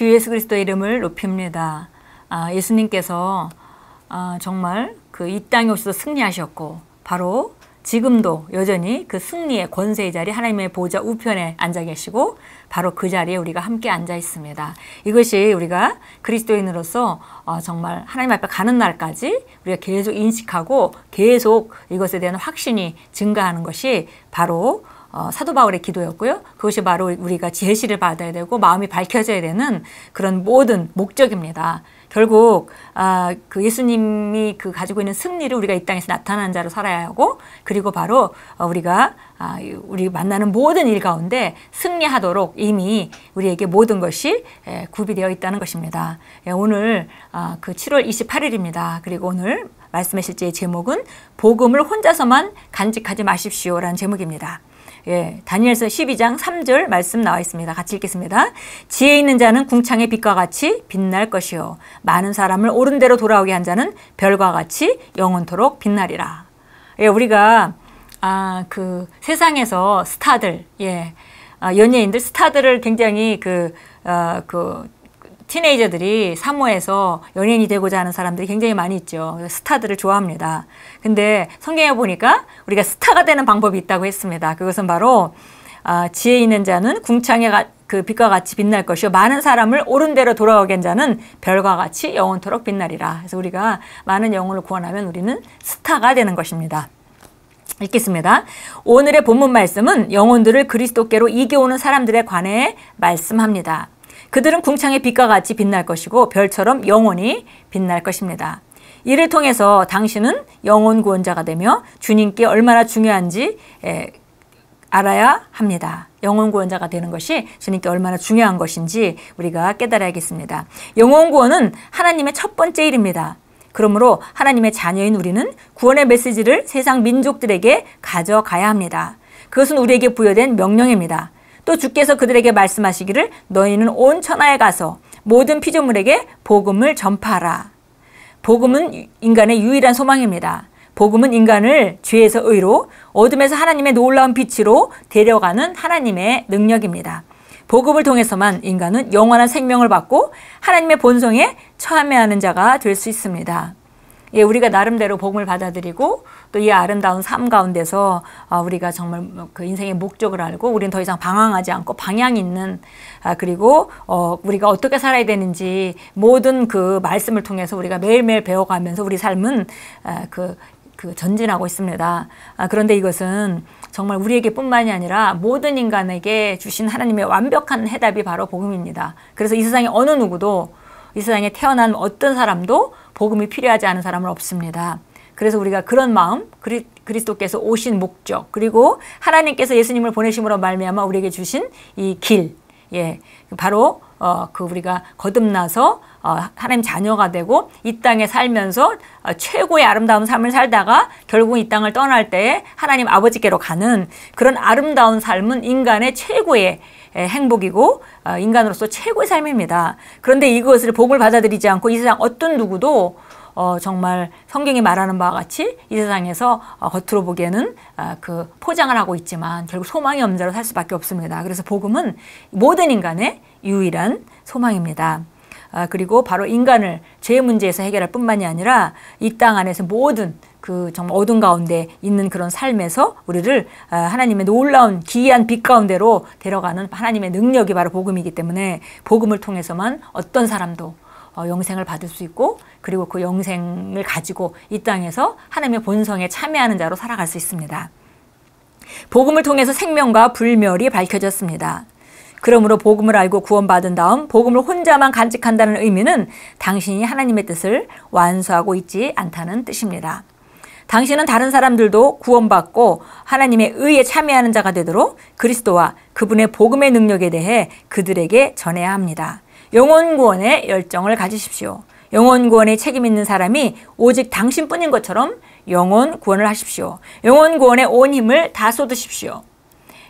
주 예수 그리스도의 이름을 높입니다. 예수님께서 정말 그 이 땅에 오셔서 승리하셨고 바로 지금도 여전히 그 승리의 권세의 자리 하나님의 보좌 우편에 앉아 계시고 바로 그 자리에 우리가 함께 앉아 있습니다. 이것이 우리가 그리스도인으로서 정말 하나님 앞에 가는 날까지 우리가 계속 인식하고 계속 이것에 대한 확신이 증가하는 것이 바로 사도 바울의 기도였고요. 그것이 바로 우리가 제시를 받아야 되고 마음이 밝혀져야 되는 그런 모든 목적입니다. 결국 그 예수님이 그 가지고 있는 승리를 우리가 이 땅에서 나타나는 자로 살아야 하고 그리고 바로 우리가 우리 만나는 모든 일 가운데 승리하도록 이미 우리에게 모든 것이 구비되어 있다는 것입니다. 오늘 그 7월 28일입니다. 그리고 오늘 말씀의 실제의 제목은 복음을 혼자서만 간직하지 마십시오라는 제목입니다. 다니엘서 12장 3절 말씀 나와 있습니다. 같이 읽겠습니다. 지혜 있는 자는 궁창의 빛과 같이 빛날 것이요 많은 사람을 옳은 대로 돌아오게 한 자는 별과 같이 영원토록 빛나리라. 우리가 그 세상에서 스타들, 연예인들 스타들을 굉장히 그 티네이저들이 사모해서 연예인이 되고자 하는 사람들이 굉장히 많이 있죠. 스타들을 좋아합니다. 근데 성경에 보니까 우리가 스타가 되는 방법이 있다고 했습니다. 그것은 바로 지혜 있는 자는 궁창의 그 빛과 같이 빛날 것이요 많은 사람을 옳은 대로 돌아오게 한 자는 별과 같이 영원토록 빛나리라. 그래서 우리가 많은 영혼을 구원하면 우리는 스타가 되는 것입니다. 읽겠습니다. 오늘의 본문 말씀은 영혼들을 그리스도께로 이겨오는 사람들에 관해 말씀합니다. 그들은 궁창의 빛과 같이 빛날 것이고 별처럼 영원히 빛날 것입니다. 이를 통해서 당신은 영혼 구원자가 되며 주님께 얼마나 중요한지 알아야 합니다. 영혼 구원자가 되는 것이 주님께 얼마나 중요한 것인지 우리가 깨달아야겠습니다. 영혼 구원은 하나님의 첫 번째 일입니다. 그러므로 하나님의 자녀인 우리는 구원의 메시지를 세상 민족들에게 가져가야 합니다. 그것은 우리에게 부여된 명령입니다. 또 주께서 그들에게 말씀하시기를 너희는 온 천하에 가서 모든 피조물에게 복음을 전파하라. 복음은 인간의 유일한 소망입니다. 복음은 인간을 죄에서 의로 어둠에서 하나님의 놀라운 빛으로 데려가는 하나님의 능력입니다. 복음을 통해서만 인간은 영원한 생명을 받고 하나님의 본성에 참여하는 자가 될 수 있습니다. 우리가 나름대로 복음을 받아들이고 또 이 아름다운 삶 가운데서 우리가 정말 그 인생의 목적을 알고 우리는 더 이상 방황하지 않고 방향 있는 그리고 우리가 어떻게 살아야 되는지 모든 그 말씀을 통해서 우리가 매일매일 배워가면서 우리 삶은 그 전진하고 있습니다. 그런데 이것은 정말 우리에게 뿐만이 아니라 모든 인간에게 주신 하나님의 완벽한 해답이 바로 복음입니다. 그래서 이 세상에 어느 누구도 이 세상에 태어난 어떤 사람도 복음이 필요하지 않은 사람은 없습니다. 그래서 우리가 그런 마음, 그리스도께서 오신 목적, 그리고 하나님께서 예수님을 보내심으로 말미암아 우리에게 주신 이 길, 바로 우리가 거듭나서 하나님 자녀가 되고 이 땅에 살면서 최고의 아름다운 삶을 살다가 결국 이 땅을 떠날 때에 하나님 아버지께로 가는 그런 아름다운 삶은 인간의 최고의 행복이고 인간으로서 최고의 삶입니다. 그런데 이것을 복음을 받아들이지 않고 이 세상 어떤 누구도 정말 성경이 말하는 바와 같이 이 세상에서 겉으로 보기에는 그 포장을 하고 있지만 결국 소망이 없는 자로 살 수밖에 없습니다. 그래서 복음은 모든 인간의 유일한 소망입니다. 그리고 바로 인간을 죄 문제에서 해결할 뿐만이 아니라 이 땅 안에서 모든 그 정말 어둠 가운데 있는 그런 삶에서 우리를 하나님의 놀라운 기이한 빛 가운데로 데려가는 하나님의 능력이 바로 복음이기 때문에 복음을 통해서만 어떤 사람도 영생을 받을 수 있고 그리고 그 영생을 가지고 이 땅에서 하나님의 본성에 참여하는 자로 살아갈 수 있습니다. 복음을 통해서 생명과 불멸이 밝혀졌습니다. 그러므로 복음을 알고 구원받은 다음 복음을 혼자만 간직한다는 의미는 당신이 하나님의 뜻을 완수하고 있지 않다는 뜻입니다. 당신은 다른 사람들도 구원받고 하나님의 의에 참여하는 자가 되도록 그리스도와 그분의 복음의 능력에 대해 그들에게 전해야 합니다. 영혼 구원의 열정을 가지십시오. 영혼 구원에 책임 있는 사람이 오직 당신뿐인 것처럼 영혼 구원을 하십시오. 영혼 구원에 온 힘을 다 쏟으십시오.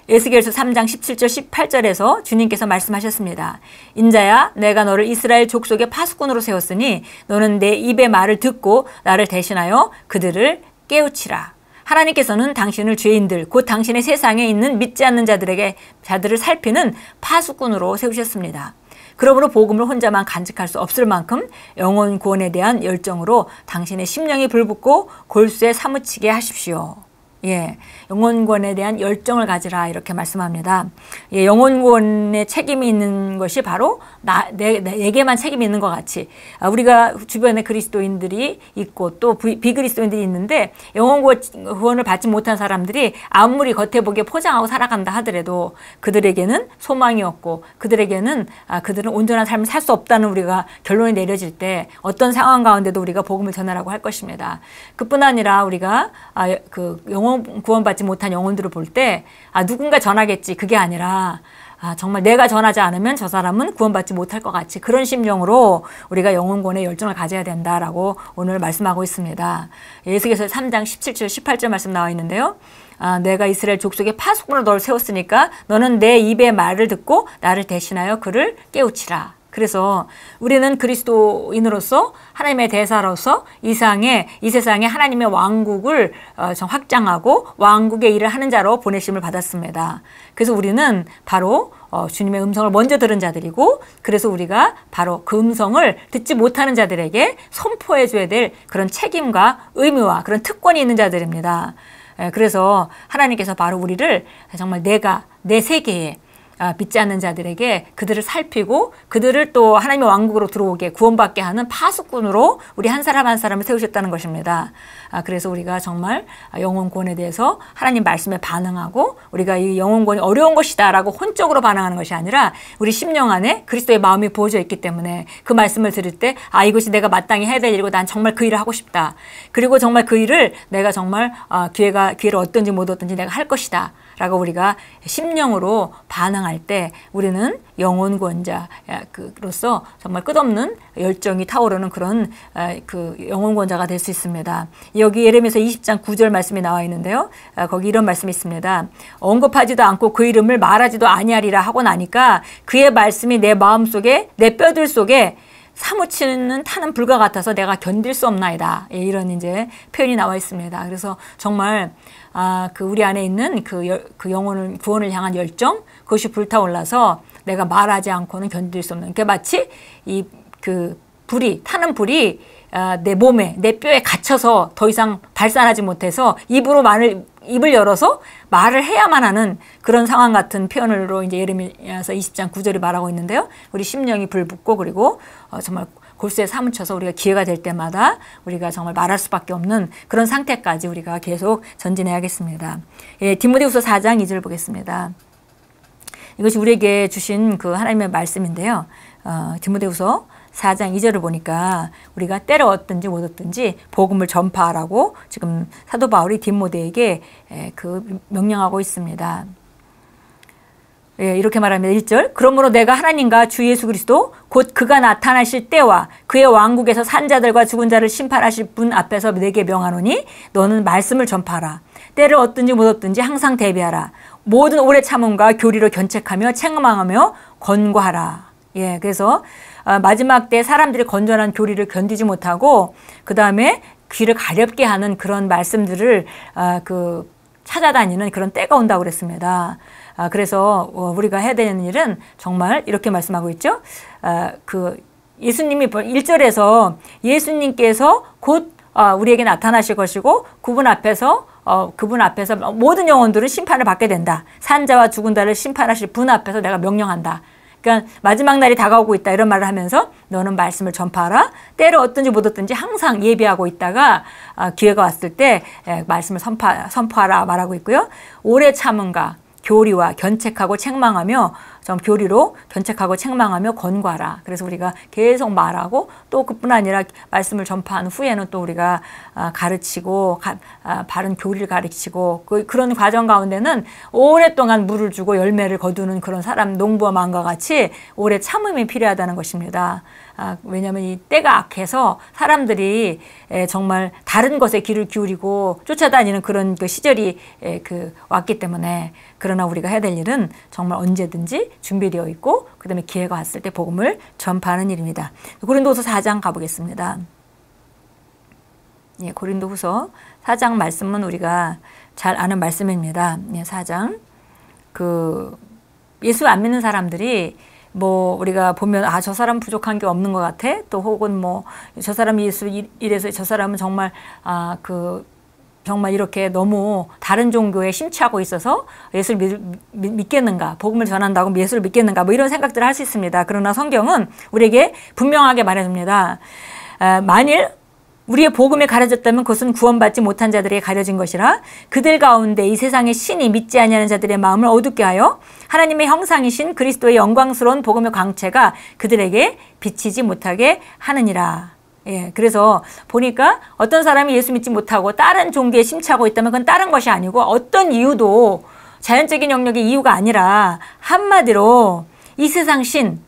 에스겔서 3장 17절 18절에서 주님께서 말씀하셨습니다. 인자야 내가 너를 이스라엘 족속의 파수꾼으로 세웠으니 너는 내 입의 말을 듣고 나를 대신하여 그들을 깨우치라. 하나님께서는 당신을 죄인들 곧 당신의 세상에 있는 믿지 않는 자들을 살피는 파수꾼으로 세우셨습니다. 그러므로 복음을 혼자만 간직할 수 없을 만큼 영혼 구원에 대한 열정으로 당신의 심령이 불붙고 골수에 사무치게 하십시오. 예, 영혼구원에 대한 열정을 가지라 이렇게 말씀합니다. 예, 영혼구원에 책임이 있는 것이 바로 내게만 책임이 있는 것 같이 우리가 주변에 그리스도인들이 있고 또 비그리스도인들이 있는데 영혼구원을 받지 못한 사람들이 아무리 겉에 보기에 포장하고 살아간다 하더라도 그들에게는 소망이 없고 그들은 온전한 삶을 살 수 없다는 우리가 결론이 내려질 때 어떤 상황 가운데도 우리가 복음을 전하라고 할 것입니다. 그뿐 아니라 우리가 구원받지 못한 영혼들을 볼 때 누군가 전하겠지 그게 아니라 정말 내가 전하지 않으면 저 사람은 구원받지 못할 것 같이 그런 심정으로 우리가 영혼구원의 열정을 가져야 된다라고 오늘 말씀하고 있습니다. 예수께서 3장 17절 18절 말씀 나와 있는데요. 내가 이스라엘 족속의 파수꾼으로 너를 세웠으니까 너는 내 입의 말을 듣고 나를 대신하여 그를 깨우치라. 그래서 우리는 그리스도인으로서 하나님의 대사로서 이 세상에 하나님의 왕국을 확장하고 왕국의 일을 하는 자로 보내심을 받았습니다. 그래서 우리는 바로 주님의 음성을 먼저 들은 자들이고 그래서 우리가 바로 그 음성을 듣지 못하는 자들에게 선포해 줘야 될 그런 책임과 의무와 그런 특권이 있는 자들입니다. 그래서 하나님께서 바로 우리를 정말 내 세계에 믿지 않는 자들에게 그들을 살피고 그들을 또 하나님의 왕국으로 들어오게 구원받게 하는 파수꾼으로 우리 한 사람 한 사람을 세우셨다는 것입니다. 그래서 우리가 정말 영혼구원에 대해서 하나님 말씀에 반응하고 우리가 이 영혼구원이 어려운 것이다 라고 혼적으로 반응하는 것이 아니라 우리 심령 안에 그리스도의 마음이 부어져 있기 때문에 그 말씀을 들을 때 이것이 내가 마땅히 해야 될 일이고 난 정말 그 일을 하고 싶다. 그리고 정말 그 일을 내가 정말 기회를 얻든지 못 얻든지 내가 할 것이다. 라고 우리가 심령으로 반응할 때 우리는 영혼구원자로서 정말 끝없는 열정이 타오르는 그런 그 영혼구원자가 될 수 있습니다. 여기 예레미야서 20장 9절 말씀이 나와 있는데요. 거기 이런 말씀이 있습니다. 언급하지도 않고 그 이름을 말하지도 아니하리라 하고 나니까 그의 말씀이 내 마음속에 내 뼈들 속에 사무치는 타는 불과 같아서 내가 견딜 수 없나이다. 이런 이제 표현이 나와 있습니다. 그래서 정말 그 우리 안에 있는 그 영혼을 구원을 향한 열정 그것이 불타올라서 내가 말하지 않고는 견딜 수 없는. 그러니까 마치 타는 불이 내 몸에 내 뼈에 갇혀서 더 이상 발산하지 못해서 입을 열어서 말을 해야만 하는 그런 상황 같은 표현으로 이제 예레미야서 20장 9절이 말하고 있는데요. 우리 심령이 불붙고 그리고 정말 골수에 사무쳐서 우리가 기회가 될 때마다 우리가 정말 말할 수밖에 없는 그런 상태까지 우리가 계속 전진해야겠습니다. 예, 디모데후서 4장 2절 보겠습니다. 이것이 우리에게 주신 그 하나님의 말씀인데요. 디모데후서 4장 2절을 보니까 우리가 때를 얻든지 못 얻든지 복음을 전파하라고 지금 사도 바울이 디모데에게 명령하고 있습니다. 예, 이렇게 말합니다. 1절 그러므로 내가 하나님과 주 예수 그리스도 곧 그가 나타나실 때와 그의 왕국에서 산 자들과 죽은 자를 심판하실 분 앞에서 내게 명하노니 너는 말씀을 전파하라. 때를 얻든지 못 얻든지 항상 대비하라. 모든 오래 참음과 교리로 견책하며 책망하며 권고하라. 예, 그래서 마지막 때 사람들이 건전한 교리를 견디지 못하고 그 다음에 귀를 가렵게 하는 그런 말씀들을 찾아다니는 그런 때가 온다고 그랬습니다. 그래서 우리가 해야 되는 일은 정말 이렇게 말씀하고 있죠. 예수님이 1절에서 예수님께서 곧 우리에게 나타나실 것이고 그분 앞에서 모든 영혼들은 심판을 받게 된다. 산자와 죽은 자를 심판하실 분 앞에서 내가 명령한다. 그러니까 마지막 날이 다가오고 있다 이런 말을 하면서 너는 말씀을 전파하라. 때를 얻든지 못 얻든지 항상 예비하고 있다가 기회가 왔을 때 말씀을 선포하라 말하고 있고요. 오래 참음과 교리와 견책하고 책망하며 교리로 견책하고 책망하며 권고하라. 그래서 우리가 계속 말하고 또 그뿐 아니라 말씀을 전파한 후에는 또 우리가 가르치고 바른 교리를 가르치고 그런 과정 가운데는 오랫동안 물을 주고 열매를 거두는 그런 사람 농부와 마음과 같이 오래 참음이 필요하다는 것입니다. 왜냐하면 이 때가 악해서 사람들이 정말 다른 것에 귀를 기울이고 쫓아다니는 그런 그 시절이 왔기 때문에 그러나 우리가 해야 될 일은 정말 언제든지 준비되어 있고 그 다음에 기회가 왔을 때 복음을 전파하는 일입니다. 고린도후서 4장 가보겠습니다. 예, 고린도후서 4장 말씀은 우리가 잘 아는 말씀입니다. 예, 4장 예수 안 믿는 사람들이 뭐 우리가 보면 아, 저 사람 부족한 게 없는 것 같아. 또 혹은 뭐 저 사람이 예수 이래서 저 사람은 정말 정말 이렇게 너무 다른 종교에 심취하고 있어서 예수를 믿겠는가, 복음을 전한다고 예수를 믿겠는가, 뭐 이런 생각들을 할 수 있습니다. 그러나 성경은 우리에게 분명하게 말해줍니다. 만일 우리의 복음에 가려졌다면 그것은 구원받지 못한 자들에게 가려진 것이라 그들 가운데 이 세상의 신이 믿지 아니하는 자들의 마음을 어둡게 하여 하나님의 형상이신 그리스도의 영광스러운 복음의 광채가 그들에게 비치지 못하게 하느니라. 예, 그래서 보니까 어떤 사람이 예수 믿지 못하고 다른 종교에 심취하고 있다면 그건 다른 것이 아니고 어떤 이유도 자연적인 영역의 이유가 아니라 한마디로 이 세상 신,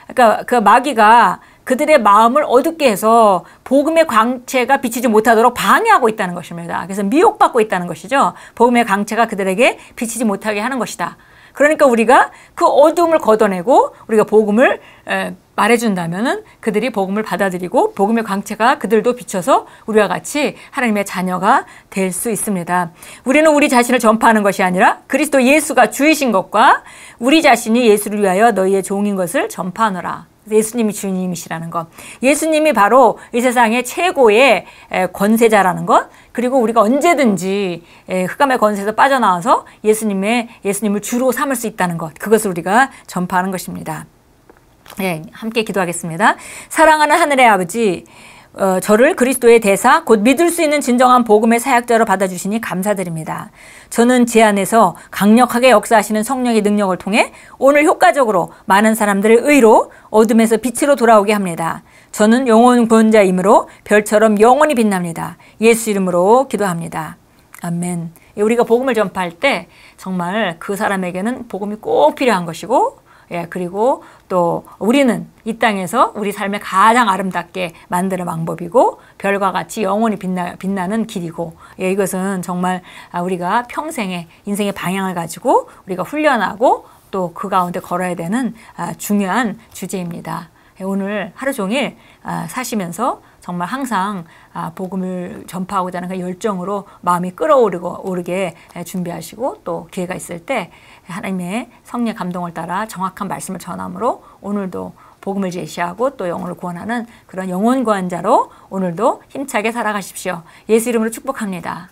그러니까 그 마귀가 그들의 마음을 어둡게 해서 복음의 광채가 비치지 못하도록 방해하고 있다는 것입니다. 그래서 미혹받고 있다는 것이죠. 복음의 광채가 그들에게 비치지 못하게 하는 것이다. 그러니까 우리가 그 어둠을 걷어내고 우리가 복음을 말해준다면은 그들이 복음을 받아들이고 복음의 광채가 그들도 비춰서 우리와 같이 하나님의 자녀가 될 수 있습니다. 우리는 우리 자신을 전파하는 것이 아니라 그리스도 예수가 주이신 것과 우리 자신이 예수를 위하여 너희의 종인 것을 전파하노라. 예수님이 주님이시라는 것. 예수님이 바로 이 세상의 최고의 권세자라는 것. 그리고 우리가 언제든지 흑암의 권세에서 빠져나와서 예수님을 주로 삼을 수 있다는 것. 그것을 우리가 전파하는 것입니다. 예, 함께 기도하겠습니다. 사랑하는 하늘의 아버지, 저를 그리스도의 대사, 곧 믿을 수 있는 진정한 복음의 사역자로 받아주시니 감사드립니다. 저는 제 안에서 강력하게 역사하시는 성령의 능력을 통해 오늘 효과적으로 많은 사람들을 의로 어둠에서 빛으로 돌아오게 합니다. 저는 영혼 구원자이므로 별처럼 영원히 빛납니다. 예수 이름으로 기도합니다. 아멘. 우리가 복음을 전파할 때 정말 그 사람에게는 복음이 꼭 필요한 것이고, 예, 그리고 또 우리는 이 땅에서 우리 삶을 가장 아름답게 만드는 방법이고 별과 같이 영원히 빛나는 길이고, 예, 이것은 정말 우리가 평생의 인생의 방향을 가지고 우리가 훈련하고 또 그 가운데 걸어야 되는 중요한 주제입니다. 예, 오늘 하루 종일 사시면서 정말 항상 복음을 전파하고자 하는 그 열정으로 마음이 끓어오르게 준비하시고 또 기회가 있을 때 하나님의 성령의 감동을 따라 정확한 말씀을 전함으로 오늘도 복음을 제시하고 또 영혼을 구원하는 그런 영혼 구원자로 오늘도 힘차게 살아가십시오. 예수 이름으로 축복합니다.